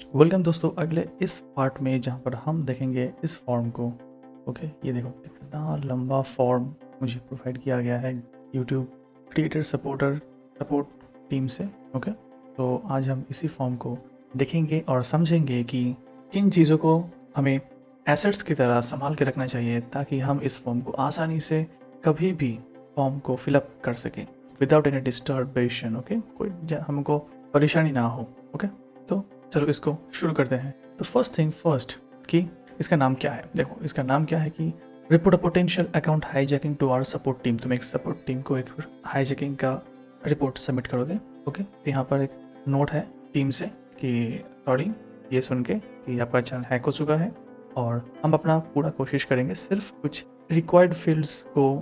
Welcome दोस्तों अगले इस पार्ट में जहाँ पर हम देखेंगे इस फॉर्म को। ओके, ये देखो कितना लंबा फॉर्म मुझे प्रोवाइड किया गया है यूट्यूब क्रिएटर सपोर्ट टीम से। ओके, तो आज हम इसी फॉर्म को देखेंगे और समझेंगे कि किन चीज़ों को हमें एसेट्स की तरह संभाल के रखना चाहिए ताकि हम इस फॉर्म को आसानी से कभी भी फॉर्म को फिलअप कर सकें विदाउट एनी डिस्टर्बेशन। ओके, कोई हमको परेशानी ना हो। ओके, तो चलो इसको शुरू करते हैं। तो फर्स्ट थिंग फर्स्ट कि इसका नाम क्या है। देखो इसका नाम क्या है कि report a potential account hijacking to our support team. तुम एक सपोर्ट टीम को एक हाईजैकिंग का रिपोर्ट सबमिट करोगे। ओके, तो यहाँ पर एक नोट है टीम से कि सॉरी ये सुन के कि आपका चैनल हैक हो चुका है और हम अपना पूरा कोशिश करेंगे, सिर्फ कुछ रिक्वायर्ड फील्ड्स को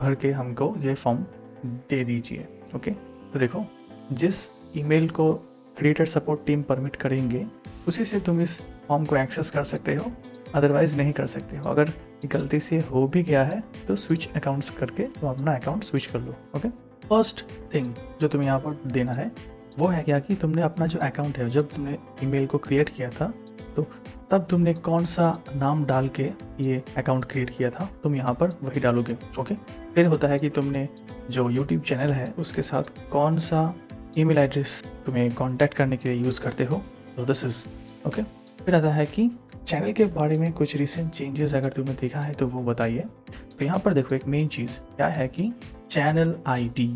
भर के हमको ये फॉर्म दे दीजिए। ओके, तो देखो जिस ईमेल को क्रिएटर सपोर्ट टीम परमिट करेंगे उसी से तुम इस फॉर्म को एक्सेस कर सकते हो, अदरवाइज नहीं कर सकते हो। अगर गलती से हो भी गया है तो स्विच अकाउंट्स करके तुम अपना अकाउंट स्विच कर लो। ओके, फर्स्ट थिंग जो तुम्हें यहाँ पर देना है वो है क्या कि तुमने अपना जो अकाउंट है, जब तुमने ईमेल को क्रिएट किया था तो तब तुमने कौन सा नाम डाल के ये अकाउंट क्रिएट किया था, तुम यहाँ पर वही डालोगे। ओके, फिर होता है कि तुमने जो यूट्यूब चैनल है उसके साथ कौन सा ईमेल एड्रेस तुम्हें कांटेक्ट करने के लिए यूज़ करते हो, तो दिस इज़ ओके। फिर आता है कि चैनल के बारे में कुछ रिसेंट चेंजेस अगर तुमने देखा है तो वो बताइए। तो यहाँ पर देखो एक मेन चीज़ क्या है कि channel ID.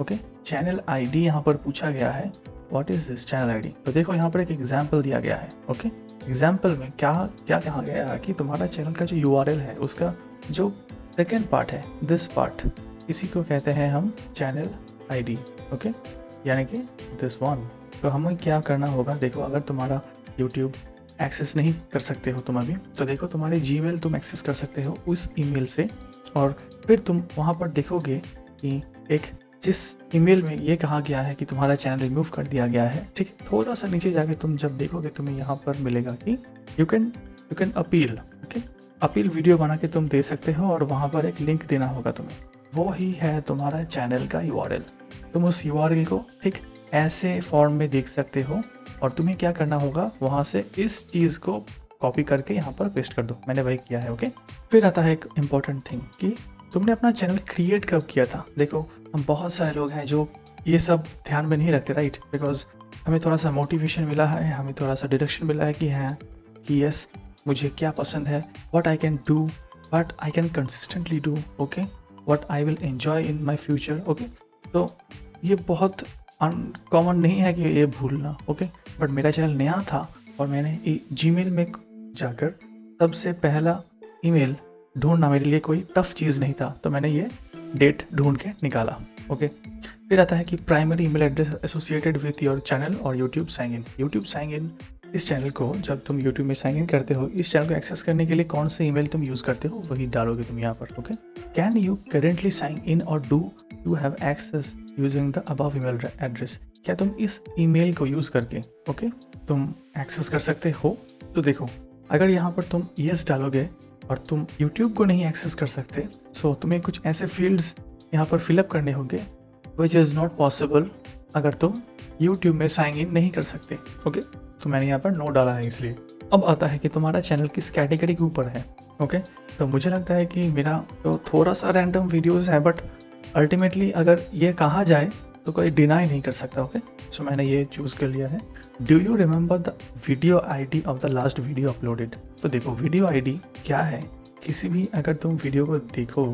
Okay, channel ID यहाँ पर पूछा गया है, what is this channel ID. तो देखो यहाँ पर एक एग्जाम्पल दिया गया है। ओके, एग्जाम्पल में क्या क्या कहा गया है कि तुम्हारा चैनल का जो यूआरएल है उसका जो सेकेंड पार्ट है, दिस पार्ट, इसी को कहते हैं हम चैनल आईडी। ओके, यानी कि दिस वन। तो हमें क्या करना होगा, देखो अगर तुम्हारा यूट्यूब एक्सेस नहीं कर सकते हो तुम अभी, तो देखो तुम्हारे जीमेल तुम एक्सेस कर सकते हो उस ईमेल से, और फिर तुम वहाँ पर देखोगे कि एक जिस ईमेल में ये कहा गया है कि तुम्हारा चैनल रिमूव कर दिया गया है, ठीक, थोड़ा सा नीचे जाके तुम जब देखोगे तुम्हें यहाँ पर मिलेगा कि you can appeal. Okay, appeal video बना के तुम दे सकते हो और वहाँ पर एक लिंक देना होगा तुम्हें, वो ही है तुम्हारा चैनल का यूआरएल। तुम उस यूआरएल को ठीक ऐसे फॉर्म में देख सकते हो और तुम्हें क्या करना होगा, वहाँ से इस चीज़ को कॉपी करके यहाँ पर पेस्ट कर दो। मैंने वही किया है। ओके, फिर आता है एक इम्पॉर्टेंट थिंग कि तुमने अपना चैनल क्रिएट कब किया था। देखो हम बहुत सारे लोग हैं जो ये सब ध्यान में नहीं रखते, राइट, बिकॉज हमें थोड़ा सा मोटिवेशन मिला है, हमें थोड़ा सा डायरेक्शन मिला है कि हाँ कि यस मुझे क्या पसंद है, what I can do, what I can consistently do, okay, what I will enjoy in my future. Okay, तो ये बहुत अनकॉमन नहीं है कि ये भूलना। ओके, बट मेरा चैनल नया था और मैंने जीमेल में जाकर सबसे पहला ईमेल ढूंढना मेरे लिए कोई टफ चीज़ नहीं था, तो मैंने ये डेट ढूंढ के निकाला। ओके, फिर आता है कि primary email address associated with your channel और YouTube sign in. YouTube sign in, इस चैनल को जब तुम यूट्यूब में साइन इन करते हो, इस चैनल को एक्सेस करने के लिए कौन से ईमेल तुम यूज़ करते हो वही डालोगे तुम यहाँ पर। Okay, can you currently sign in और do you have access using the above email address. क्या तुम इस ईमेल को यूज़ करके ओके तुम एक्सेस कर सकते हो। तो देखो अगर यहाँ पर तुम येस डालोगे और तुम YouTube को नहीं एक्सेस कर सकते, सो तुम्हें कुछ ऐसे फील्ड्स यहाँ पर फिलअप करने होंगे विच इज़ नॉट पॉसिबल अगर तुम YouTube में साइन इन नहीं कर सकते। ओके, तो मैंने यहाँ पर नो डाला है इसलिए। अब आता है कि तुम्हारा चैनल किस कैटेगरी के ऊपर है। ओके, तो मुझे लगता है कि मेरा तो थोड़ा सा रैंडम वीडियोज़ है, बट अल्टीमेटली अगर ये कहा जाए तो कोई डिनाई नहीं कर सकता। ओके, सो मैंने ये चूज़ कर लिया है। Do you remember the video ID of the last video uploaded. तो देखो वीडियो आईडी क्या है, किसी भी अगर तुम वीडियो को देखो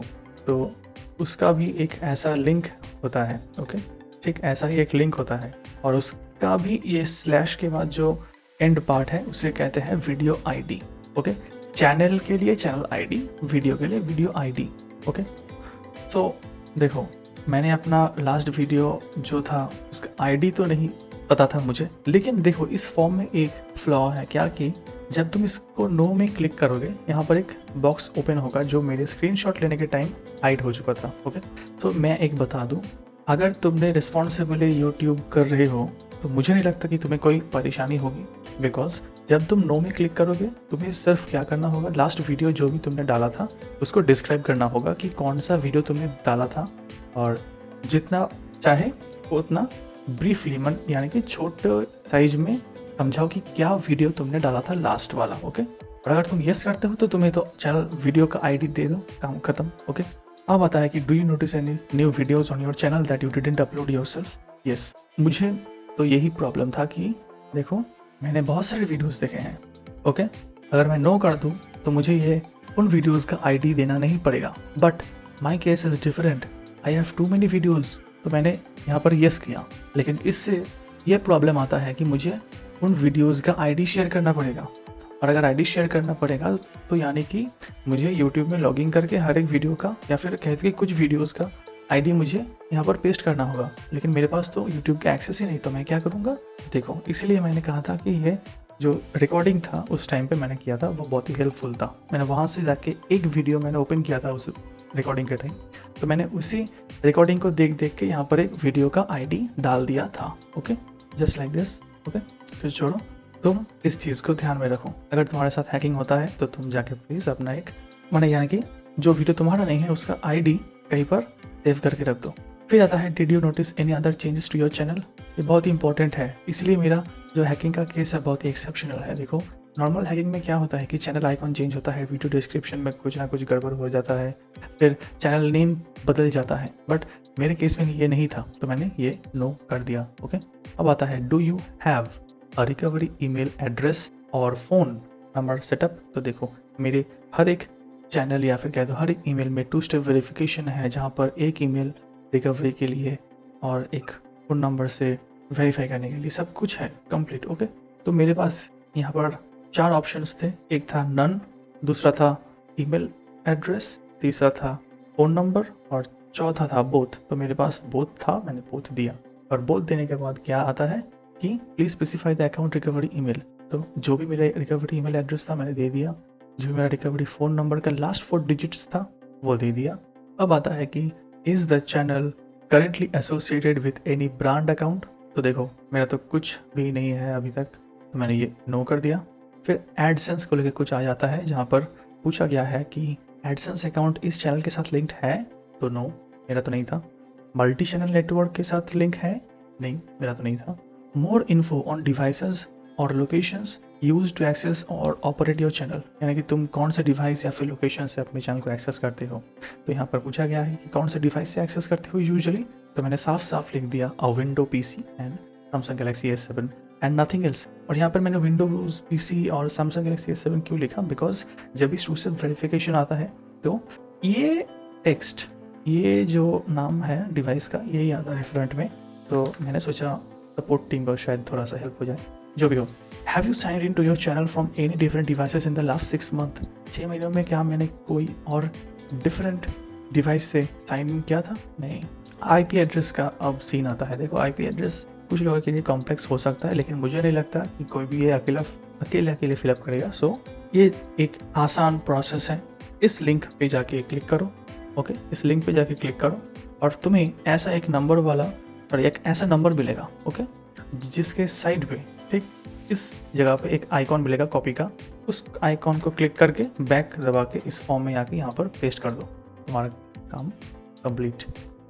तो उसका भी एक ऐसा लिंक होता है। ओके, ठीक ऐसा ही एक लिंक होता है और उसका भी ये स्लैश के बाद जो एंड पार्ट है उसे कहते हैं वीडियो आईडी। ओके, चैनल के लिए चैनल आईडी, वीडियो के लिए वीडियो आईडी। ओके, तो देखो मैंने अपना लास्ट वीडियो जो था उसका आईडी तो नहीं पता था मुझे, लेकिन देखो इस फॉर्म में एक फ्लॉ है क्या कि जब तुम इसको नो में क्लिक करोगे यहाँ पर एक बॉक्स ओपन होगा जो मेरे स्क्रीनशॉट लेने के टाइम हाइड हो चुका था। ओके, तो मैं एक बता दूँ, अगर तुमने रिस्पॉन्सिबली यूट्यूब कर रहे हो तो मुझे नहीं लगता कि तुम्हें कोई परेशानी होगी, बिकॉज जब तुम नो में क्लिक करोगे तुम्हें सिर्फ क्या करना होगा, लास्ट वीडियो जो भी तुमने डाला था उसको डिस्क्राइब करना होगा कि कौन सा वीडियो तुमने डाला था, और जितना चाहे उतना ब्रीफली यानी कि छोटे साइज में समझाओ कि क्या वीडियो तुमने डाला था लास्ट वाला। ओके, और अगर तुम यस करते हो तो तुम्हें तो चैनल वीडियो का आईडी दे दो, काम खत्म। ओके, अब आता है कि do you notice any new videos on your channel that you didn't upload yourself. Yes, मुझे तो यही प्रॉब्लम था कि देखो मैंने बहुत सारे वीडियोस देखे हैं। ओके, अगर मैं नो कर दूँ तो मुझे ये उन वीडियोस का आईडी देना नहीं पड़ेगा, but my case is different, I have too many videos. तो मैंने यहाँ पर यस किया, लेकिन इससे ये प्रॉब्लम आता है कि मुझे उन वीडियोज़ का आईडी शेयर करना पड़ेगा, और अगर आईडी शेयर करना पड़ेगा तो यानी कि मुझे यूट्यूब में लॉगिन करके हर एक वीडियो का या फिर कहते कि कुछ वीडियोज़ का आईडी मुझे यहाँ पर पेस्ट करना होगा, लेकिन मेरे पास तो यूट्यूब का एक्सेस ही नहीं, तो मैं क्या करूँगा। देखो इसीलिए मैंने कहा था कि ये जो रिकॉर्डिंग था उस टाइम पे मैंने किया था वो बहुत ही हेल्पफुल था। मैंने वहाँ से जाके एक वीडियो मैंने ओपन किया था उस रिकॉर्डिंग के टाइम, तो मैंने उसी रिकॉर्डिंग को देख देख के यहाँ पर एक वीडियो का आईडी डाल दिया था। Okay, just like this. Okay, फिर छोड़ो, तुम इस चीज़ को ध्यान में रखो। अगर तुम्हारे साथ हैकिंग होता है तो तुम जाके प्लीज़ अपना एक यानी कि जो वीडियो तुम्हारा नहीं है उसका आईडी कहीं पर सेव करके रख दो। फिर आता है did you notice any other changes to your channel. ये बहुत ही इंपॉर्टेंट है, इसलिए मेरा जो हैकिंग का केस है बहुत ही एक्सेप्शनल है। देखो नॉर्मल हैकिंग में क्या होता है कि चैनल आइकॉन चेंज होता है, वीडियो डिस्क्रिप्शन में कुछ ना कुछ गड़बड़ हो जाता है, फिर चैनल नेम बदल जाता है, बट मेरे केस में ये नहीं था, तो मैंने ये नो कर दिया। ओके, अब आता है do you have a recovery email address और फ़ोन नंबर सेटअप। तो देखो मेरे हर एक चैनल या फिर कह दो हर एक ईमेल में 2 स्टेप वेरिफिकेशन है, जहाँ पर एक ईमेल रिकवरी के लिए और एक फ़ोन नंबर से वेरीफाई करने के लिए सब कुछ है कंप्लीट। ओके, तो मेरे पास यहाँ पर 4 ऑप्शंस थे, एक था नन, दूसरा था ईमेल एड्रेस, तीसरा था फ़ोन नंबर और चौथा था बोथ। तो मेरे पास बोथ था, मैंने बोथ दिया, और बोथ देने के बाद क्या आता है कि please specify the account recovery email. तो जो भी मेरा रिकवरी ईमेल एड्रेस था मैंने दे दिया, जो मेरा रिकवरी फ़ोन नंबर का लास्ट 4 डिजिट्स था वो दे दिया। अब आता है कि is the channel currently associated with any brand account. तो देखो मेरा तो कुछ भी नहीं है अभी तक, तो मैंने ये नो कर दिया। फिर एडसेंस को लेकर कुछ आ जाता है, जहाँ पर पूछा गया है कि एडसेंस अकाउंट इस चैनल के साथ लिंक्ड है, तो नो, मेरा तो नहीं था। मल्टी चैनल नेटवर्क के साथ लिंक है, नहीं, मेरा तो नहीं था। मोर इन्फो ऑन डिवाइसेस और लोकेशंस यूज टू एक्सेस और ऑपरेट योर चैनल, यानी कि तुम कौन से डिवाइस या फिर लोकेशन से अपने चैनल को एक्सेस करते हो। तो यहाँ पर पूछा गया है कि कौन से डिवाइस से एक्सेस करते हो यूजुअली, तो मैंने साफ साफ लिख दिया अ window PC and Samsung Galaxy S7 and nothing else. और यहाँ पर मैंने विंडोज पीसी और सैमसंग गैलेक्सी S7 क्यों लिखा, बिकॉज जब भी टू स्टेप वेरिफिकेशन आता है तो ये टेक्स्ट, ये जो नाम है डिवाइस का यही आता है फ्रंट में, तो मैंने सोचा सपोर्ट टीम को शायद थोड़ा सा हेल्प हो जाए। जो भी हो, have you sign in to your channel from any different devices in the last 6 month. 6 महीनों में क्या मैंने कोई और डिफरेंट डिवाइस से साइन इन किया था? नहीं। आईपी एड्रेस का अब सीन आता है। देखो आईपी एड्रेस कुछ लोगों के लिए कॉम्प्लेक्स हो सकता है, लेकिन मुझे नहीं लगता कि कोई भी ये अकेले फिलअप करेगा। सो ये एक आसान प्रोसेस है। इस लिंक पे जाके क्लिक करो। ओके, इस लिंक पे जाके क्लिक करो और तुम्हें ऐसा एक नंबर वाला और एक ऐसा नंबर मिलेगा, ओके, जिसके साइड पे ठीक इस जगह पे एक आइकॉन मिलेगा कॉपी का। उस आइकॉन को क्लिक करके बैक दबा के इस फॉर्म में आके यहाँ पर पेस्ट कर दो, तुम्हारा काम कंप्लीट।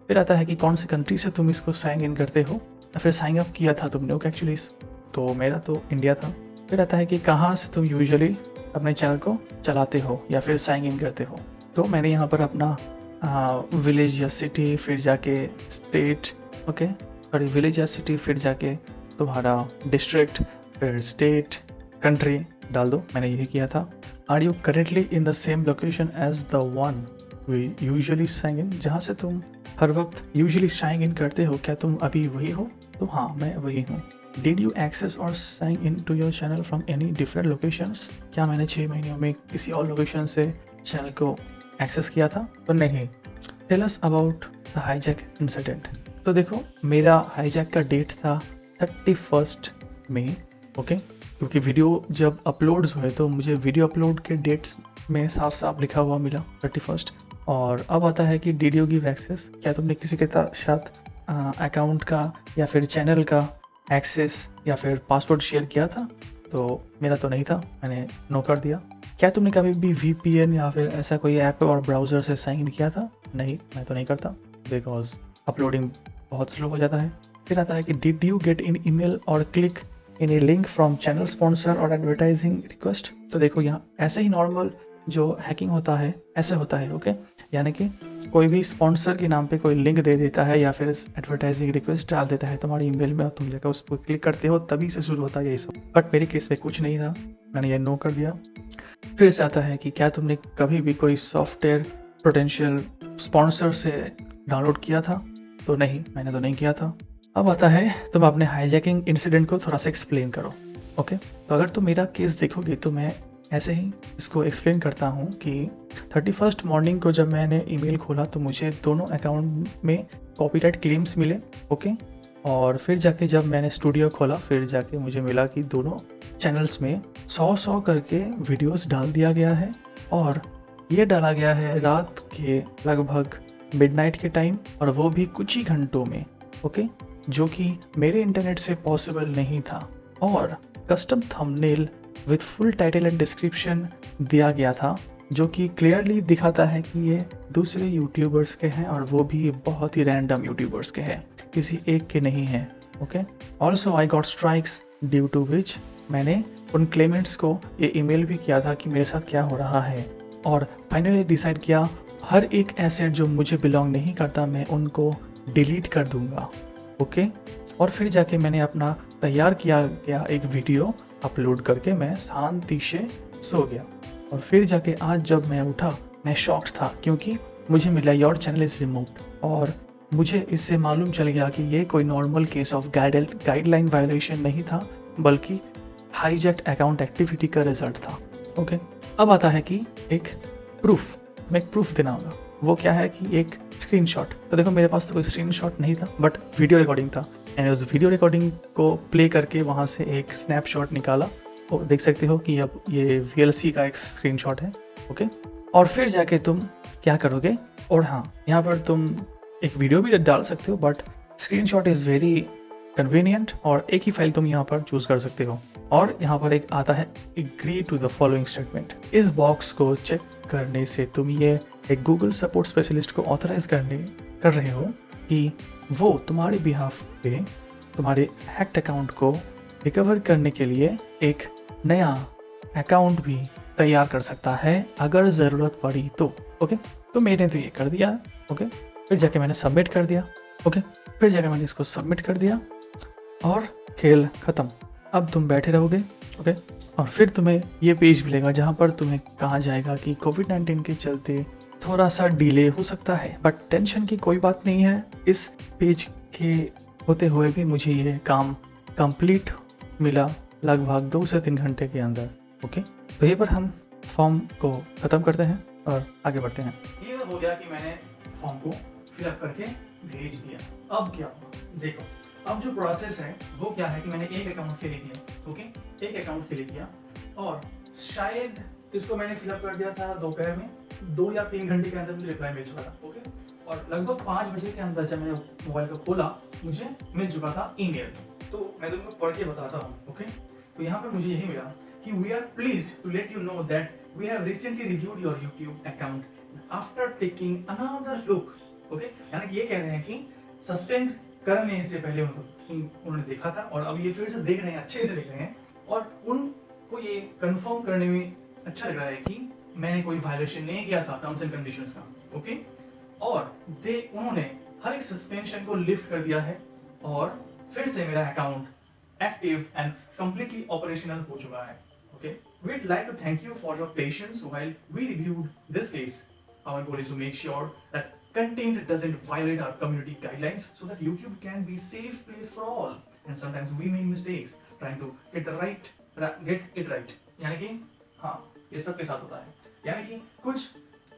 फिर आता है कि कौन सी कंट्री से तुम इसको साइन इन करते हो या फिर साइन अप किया था तुमने। ओके, एक्चुअली तो मेरा तो इंडिया था। फिर आता है कि कहाँ से तुम यूजुअली अपने चैनल को चलाते हो या फिर साइन इन करते हो। तो मैंने यहाँ पर अपना विलेज या सिटी, फिर जाके स्टेट, ओके सॉरी विलेज या सिटी, फिर जाके तुम्हारा डिस्ट्रिक्ट, फिर स्टेट, कंट्री डाल दो। मैंने यही किया था। Are you currently in the same location as the one we usually sign in, जहाँ से तुम हर वक्त यूजुअली साइन इन करते हो, क्या तुम अभी वही हो? तो हाँ, मैं वही हूँ। डिड यू एक्सेस और sign in to your channel from any different locations. क्या मैंने 6 महीनों में किसी और लोकेशन से चैनल को एक्सेस किया था? तो नहीं। Tell us about the hijack incident. तो देखो मेरा हाईजैक का डेट था 31 मई, ओके, क्योंकि वीडियो जब अपलोड्स हुए तो मुझे वीडियो अपलोड के डेट्स में साफ साफ लिखा हुआ मिला 31। और अब आता है कि डिड यू गिव एक्सेस, क्या तुमने किसी के साथ अकाउंट का या फिर चैनल का एक्सेस या फिर पासवर्ड शेयर किया था? तो मेरा तो नहीं था, मैंने नो कर दिया। क्या तुमने कभी भी VPN या फिर ऐसा कोई ऐप और ब्राउज़र से साइन इन किया था? नहीं, मैं तो नहीं करता, बिकॉज अपलोडिंग बहुत स्लो हो जाता है। फिर आता है कि did you get in email और click any link from channel sponsor और एडवर्टाइजिंग रिक्वेस्ट। तो देखो यहाँ ऐसे ही नॉर्मल जो हैकिंग होता है ऐसे होता है, ओके। यानी कि कोई भी स्पॉन्सर के नाम पे कोई लिंक दे देता है या फिर एडवर्टाइजिंग रिक्वेस्ट डाल देता है तुम्हारी ईमेल में और तुम जाकर उस पर क्लिक करते हो, तभी से शुरू होता है ये सब। बट मेरे केस में कुछ नहीं था, मैंने ये नो कर दिया। फिर से आता है कि क्या तुमने कभी भी कोई सॉफ्टवेयर पोटेंशियल स्पॉन्सर से डाउनलोड किया था? तो नहीं, मैंने तो नहीं किया था। अब आता है तुम अपने हाईजैकिंग इंसिडेंट को थोड़ा सा एक्सप्लेन करो, ओके। तो अगर तुम मेरा केस देखोगे तो मैं ऐसे ही इसको एक्सप्लेन करता हूँ कि 31st मॉर्निंग को जब मैंने ईमेल खोला तो मुझे दोनों अकाउंट में कॉपीराइट क्लेम्स मिले, ओके। और फिर जाके जब मैंने स्टूडियो खोला फिर जाके मुझे मिला कि दोनों चैनल्स में 100 करके वीडियोस डाल दिया गया है, और ये डाला गया है रात के लगभग मिडनाइट के टाइम, और वो भी कुछ ही घंटों में, ओके, जो कि मेरे इंटरनेट से पॉसिबल नहीं था। और custom thumbnail with full title and description दिया गया था, जो कि क्लियरली दिखाता है कि ये दूसरे यूट्यूबर्स के हैं, और वो भी बहुत ही रैंडम यूट्यूबर्स के हैं, किसी एक के नहीं हैं, okay. Also I got strikes due to which मैंने उन क्लेमेंट्स को ये ईमेल भी किया था कि मेरे साथ क्या हो रहा है, और फाइनली डिसाइड किया हर एक एसेट जो मुझे बिलोंग नहीं करता मैं उनको डिलीट कर दूंगा, ओके। और फिर जाके मैंने अपना तैयार किया गया एक वीडियो अपलोड करके मैं शांति से सो गया। और फिर जाके आज जब मैं उठा मैं शॉक्ड था, क्योंकि मुझे मिला योर चैनल इज़ रिमूव्ड, और मुझे इससे मालूम चल गया कि ये कोई normal case of guideline violation नहीं था, बल्कि हाईजैक्ड अकाउंट एक्टिविटी का रिजल्ट था, ओके। अब आता है कि एक प्रूफ, मैं एक प्रूफ देना होगा। वो क्या है कि एक स्क्रीनशॉट। तो देखो मेरे पास तो कोई स्क्रीनशॉट नहीं था, बट वीडियो रिकॉर्डिंग था। मैंने उस वीडियो रिकॉर्डिंग को प्ले करके वहाँ से एक स्नैपशॉट निकाला, तो देख सकते हो कि अब ये VLC का एक स्क्रीनशॉट है, ओके। और फिर जाके तुम क्या करोगे, और हाँ, यहाँ पर तुम एक वीडियो भी डाल सकते हो, but screenshot is very convenient, और एक ही फाइल तुम यहाँ पर चूज़ कर सकते हो। और यहाँ पर एक आता है agree to the following statement. इस बॉक्स को चेक करने से तुम ये एक गूगल सपोर्ट स्पेशलिस्ट को ऑथराइज कर रहे हो कि वो तुम्हारे बिहाफ पे तुम्हारे हैक्ड अकाउंट को रिकवर करने के लिए एक नया अकाउंट भी तैयार कर सकता है अगर ज़रूरत पड़ी तो, ओके। तो मैंने तो ये कर दिया, ओके। फिर जाके मैंने सबमिट कर दिया, ओके। फिर जाके मैंने इसको सबमिट कर दिया और खेल ख़त्म। अब तुम बैठे रहोगे, ओके। और फिर तुम्हें ये पेज मिलेगा जहाँ पर तुम्हें कहा जाएगा कि कोविड-19 के चलते थोड़ा सा डिले हो सकता है, बट टेंशन की कोई बात नहीं है। इस पेज के होते हुए भी मुझे ये काम कंप्लीट मिला लगभग 2 से 3 घंटे के अंदर, ओके। तो यहीं पर हम फॉर्म को ख़त्म करते हैं और आगे बढ़ते हैं। ये हो गया कि मैंने फॉर्म को फिलअप करके भेज दिया। अब क्या हुआ देखो, अब जो प्रोसेस है वो क्या है कि मैंने एक अकाउंट के लिए किया, ओके, एक अकाउंट के लिए किया, और शायद इसको मैंने फिलअप कर दिया था दोपहर में, 2 या 3 घंटे के अंदर मुझे रिप्लाई मिल चुका था, ओके। और लगभग 5 बजे के अंदर जब मैंने मोबाइल को खोला मुझे मिल चुका था ईमेल। तो मैं तुमको पढ़ के बताता हूँ, ओके। तो यहाँ पर मुझे यही मिला कि we are pleased to let you know that we have recently reviewed your YouTube account after taking another look, okay. यानी कि ये कह रहे हैं कि सस्पेंड करने से पहले उन्होंने देखा था, और अब ये फिर से देख रहे हैं, अच्छे से देख रहे हैं, और उनको ये कंफर्म करने में अच्छा लग रहा है कि मैंने कोई वायलेशन नहीं किया था टर्म्स एंड कंडीशंस का, ओके। और उन्होंने हर एक सस्पेंशन को लिफ्ट कर दिया है, और फिर से मेरा account active and completely operational हो चुका है, okay. We'd like to thank you for your patience while we reviewed this case. Our goal is to make sure that content doesn't violate our community guidelines so that YouTube can be a safe place for all. And sometimes we make mistakes trying to get it right. यानी कि हाँ, ये सबके साथ होता है। यानी कि कुछ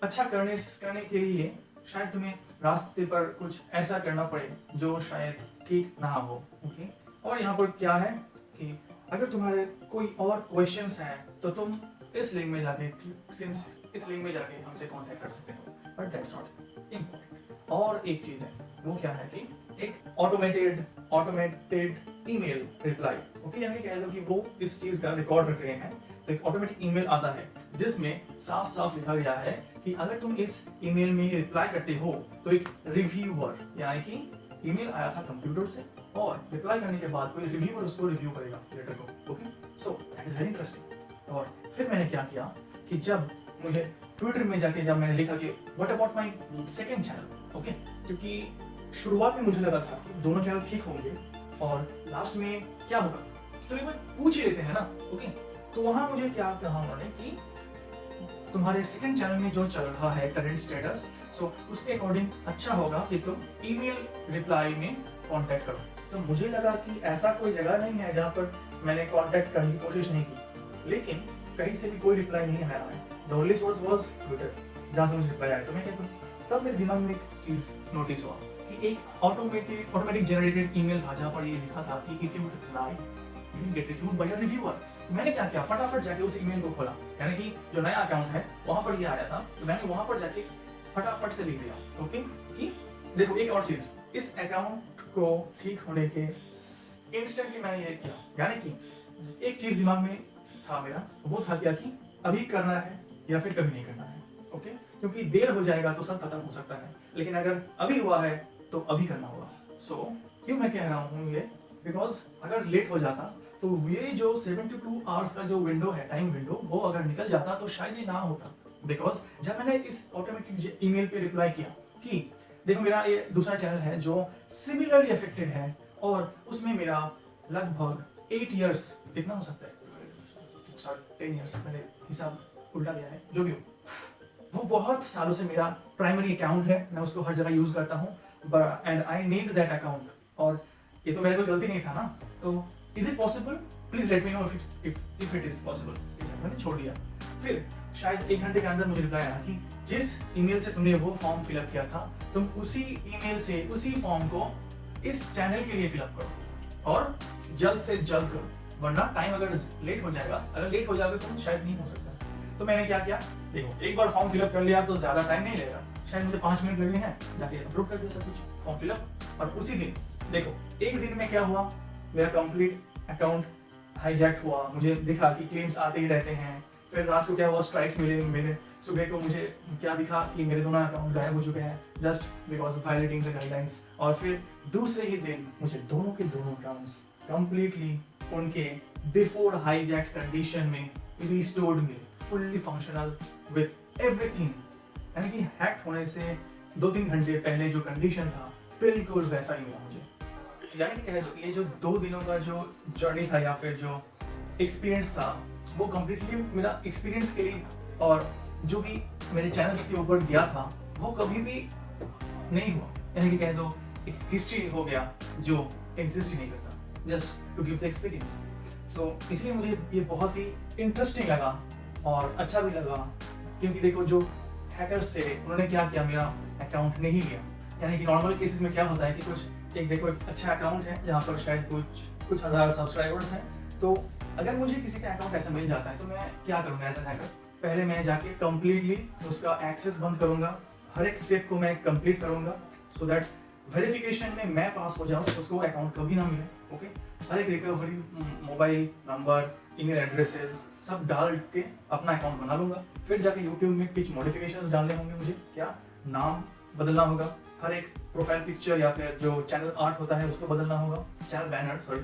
अच्छा करने के लिए शायद तुम्हें रास्ते पर कुछ ऐसा करना पड़े जो शायद ठीक ना हो, ओके। और यहाँ पर क्या है कि अगर तुम्हारे कोई और क्वेश्चंस हैं तो तुम इस लिंक में जाके हमसे कांटेक्ट कर सकते हो, बट दैट्स नॉट इम्पोर्टेंट। और एक चीज़ है, वो क्या है कि एक ऑटोमेटेड ईमेल रिप्लाई, ओके। यानी कह लो कि वो इस चीज़ का रिकॉर्ड रख रहे हैं, तो एक ऑटोमेटिक ईमेल आता है जिसमें साफ साफ लिखा गया है कि अगर तुम इस ईमेल में रिप्लाई करते हो तो एक रिव्यूअर यानी कि ईमेल आया था कंप्यूटर से और रिप्लाई करने के बाद कोई रिव्यूअर उसको रिव्यू करेगा लेटर को। Okay, so that is very interesting. और फिर मैंने क्या किया कि जब मुझे ट्विटर में जाके जब मैंने लिखा कि what about my second channel, okay, क्योंकि शुरुआत में मुझे लगा था कि दोनों चैनल ठीक होंगे और लास्ट में क्या होगा तो एक बार पूछ ही लेते हैं ना। ओके, तो वहां मुझे क्या कहा उन्होंने कि तुम्हारे सेकंड चैनल में जो चल रहा है करंट स्टेटस, सो उसके अकॉर्डिंग अच्छा होगा कि तुम ईमेल रिप्लाई में कांटेक्ट करो। तो मुझे लगा कि ऐसा कोई जगह नहीं है जहाँ पर मैंने कांटेक्ट करने की कोशिश नहीं की, लेकिन कहीं से भी कोई रिप्लाई नहीं आया है। The only source was Twitter जहाँ से मुझे रिप्लाई आया। तो मैं क्या करूँ, तब मेरे दिमाग में एक चीज नोटिस हुआ कि एक ऑटोमेटिक जनरेटेड ईमेल था जहाँ पर ये लिखा था कि if you reply you get reviewed by a reviewer. मैंने क्या किया, फटाफट जाके उस ईमेल को खोला, यानी कि जो नया अकाउंट है वहां पर ये आया था, तो मैंने वहां पर जाके फटाफट से लिख दिया ओके कि देखो एक और चीज, इस अकाउंट को ठीक होने के इंस्टेंटली मैंने ये किया, यानी कि एक चीज दिमाग में था मेरा, वो था क्या कि अभी करना है या फिर कभी नहीं करना है। ओके, क्योंकि देर हो जाएगा तो सब खत्म हो सकता है, लेकिन अगर अभी हुआ है तो अभी करना होगा। सो क्यों मैं कह रहा हूँ ये, बिकॉज अगर लेट हो जाता तो ये जो 72 आवर्स का जो विंडो है, टाइम विंडो, वो अगर निकल जाता तो शायद ये ना होता। बिकॉज जब मैंने इस ऑटोमेटिक ईमेल पे रिप्लाई किया कि देखो मेरा ये दूसरा चैनल है जो सिमिलरली अफेक्टेड है और उसमें मेरा लगभग 8 इयर्स, कितना हो सकता है 10 इयर्स, मैंने हिसाब उल्टा लिया है, जो भी हो, वो बहुत सालों से मेरा प्राइमरी अकाउंट है, मैं उसको हर जगह यूज करता हूँ and I need that account, और ये तो मेरा कोई गलती नहीं था ना। तो is it possible, please let me know if it is possible. मैंने छोड़ दिया। फिर शायद 1 घंटे के अंदर मुझे रिप्लाई आया कि जिस ईमेल से तुमने वो फॉर्म फिलअप किया था, तुम उसी ईमेल से उसी फॉर्म को इस चैनल के लिए फिलअप करो और जल्द से जल्द करो, वरना टाइम अगर लेट हो जाएगा, अगर लेट हो जाएगा तो शायद नहीं हो सकता। तो मैंने क्या किया, देखो एक बार फॉर्म फिलअप कर लिया तो ज्यादा टाइम नहीं लगेगा, शायद मुझे 5 मिनट लगने हैं, जाके अपलोड कर दिया सब कुछ, फॉर्म फिलअप। और उसी दिन देखो एक दिन में क्या हुआ, मेरा कंप्लीट अकाउंट हाईजैक हुआ, मुझे दिखा कि क्लेम्स आते ही रहते हैं। फिर रात को क्या हुआ, स्ट्राइक्स मिले मेरे, सुबह को मुझे क्या दिखा कि मेरे दोनों अकाउंट गायब हो चुके हैं just because of violating the guidelines. और फिर दूसरे ही दिन मुझे दोनों के दोनों अकाउंट्स कंप्लीटली उनके बिफोर हाईजैक कंडीशन में रिस्टोर्ड मिले, फुल्ली फंक्शनल विद एवरीथिंग, यानी कि हैक होने से 2-3 घंटे पहले जो कंडीशन था बिल्कुल वैसा ही मिला मुझे। यानी कि ये जो 2 दिनों का जो जर्नी था या फिर जो एक्सपीरियंस था, वो कम्प्लीटली मेरा एक्सपीरियंस के लिए, और जो भी मेरे चैनल्स के ऊपर गया था वो कभी भी नहीं हुआ, यानी कि कह दो एक हिस्ट्री हो गया जो एग्जिस्ट ही नहीं करता, just to give the experience. So इसलिए मुझे ये बहुत ही इंटरेस्टिंग लगा और अच्छा भी लगा, क्योंकि देखो जो हैकर्स थे उन्होंने क्या किया, मेरा अकाउंट नहीं लिया। यानी कि नॉर्मल केसेस में क्या होता है कि कुछ एक देखो एक अच्छा अकाउंट है जहाँ पर शायद कुछ हज़ार सब्सक्राइबर्स हैं, तो अगर मुझे किसी का अकाउंट ऐसा मिल जाता है तो मैं क्या करूँगा एज एन हैकर, पहले मैं जाके कम्प्लीटली उसका एक्सेस बंद करूँगा, हर एक स्टेप को मैं कंप्लीट करूँगा सो दैट वेरिफिकेशन में मैं पास हो जाऊँ, उसको अकाउंट कभी ना मिले। ओके, हर एक recovery, mobile number, email addresses सब डाल के अपना अकाउंट बना लूँगा। फिर जाके यूट्यूब में कुछ मॉडिफिकेशंस डालने होंगे, मुझे क्या नाम बदलना होगा, हर एक प्रोफाइल पिक्चर या फिर जो चैनल आर्ट होता है उसको बदलना होगा, चैनल बैनर सॉरी।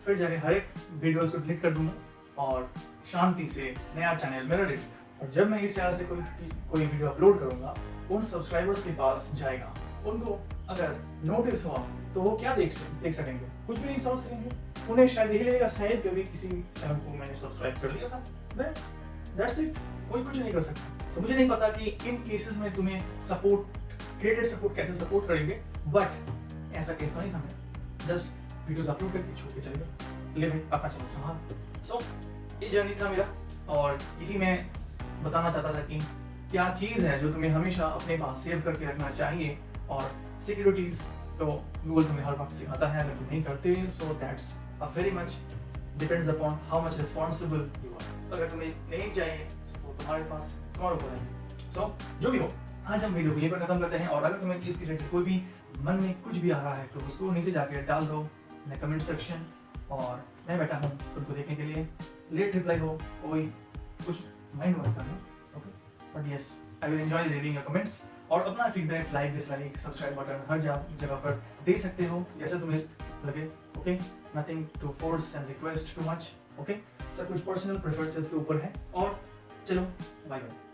फिर जाके हर एक वीडियोस को क्लिक कर दूँगा और शांति से नया चैनल मेरा रेडी। और जब मैं इस चैनल से कोई वीडियो अपलोड करूँगा, उन सब्सक्राइबर्स के पास जाएगा, उनको अगर नोटिस हुआ तो वो क्या देख सकेंगे, कुछ भी नहीं समझ सकेंगे, उन्हें शायद यही लगेगा शायद कभी किसी चैनल को मैंने सब्सक्राइब कर लिया था, दैट्स इट, कोई कुछ नहीं कर सकता। तो मुझे नहीं पता कि इन केसेस में तुम्हें सपोर्ट, क्रिएटेड सपोर्ट कैसे सपोर्ट करेंगे, बट ऐसा केस तो नहीं था मेरा, जस्ट वीडियोस अपलोड करके छोड़ के चले गए, ले भाई अपना चैनल संभाल। सो ये जर्नी था मेरा, और यही मैं बताना चाहता था कि क्या चीज़ है जो तुम्हें हमेशा अपने पास सेव करके रखना चाहिए। और सिक्योरिटीज तो गूगल तुम्हें हर वक्त सिखाता है, अगर तुम नहीं करते so that's very much depends upon how much responsible you are. अगर तुम्हें नहीं चाहिए तो तुम्हारे पास तुम्हारे ऊपर है। सो जो भी हो, आज हम वीडियो को यहीं पर खत्म करते हैं, और अगर तुम्हें इसके रिलेटेड कोई भी मन में कुछ भी आ रहा है तो उसको नीचे जाके डाल दो मैं कमेंट सेक्शन, और मैं बैठा हूँ उनको देखने के लिए। लेट रिप्लाई हो, कोई कुछ माइंड मत करना, okay, but yes I will enjoy reading your comments. और अपना feedback like dislike subscribe button हर जगह पर दे सकते हो जैसे तुम्हें लगे। Okay, nothing to force and request too much. Okay, सब कुछ पर्सनल प्रेफरेंसेस के ऊपर है। और चलो बाय बाय।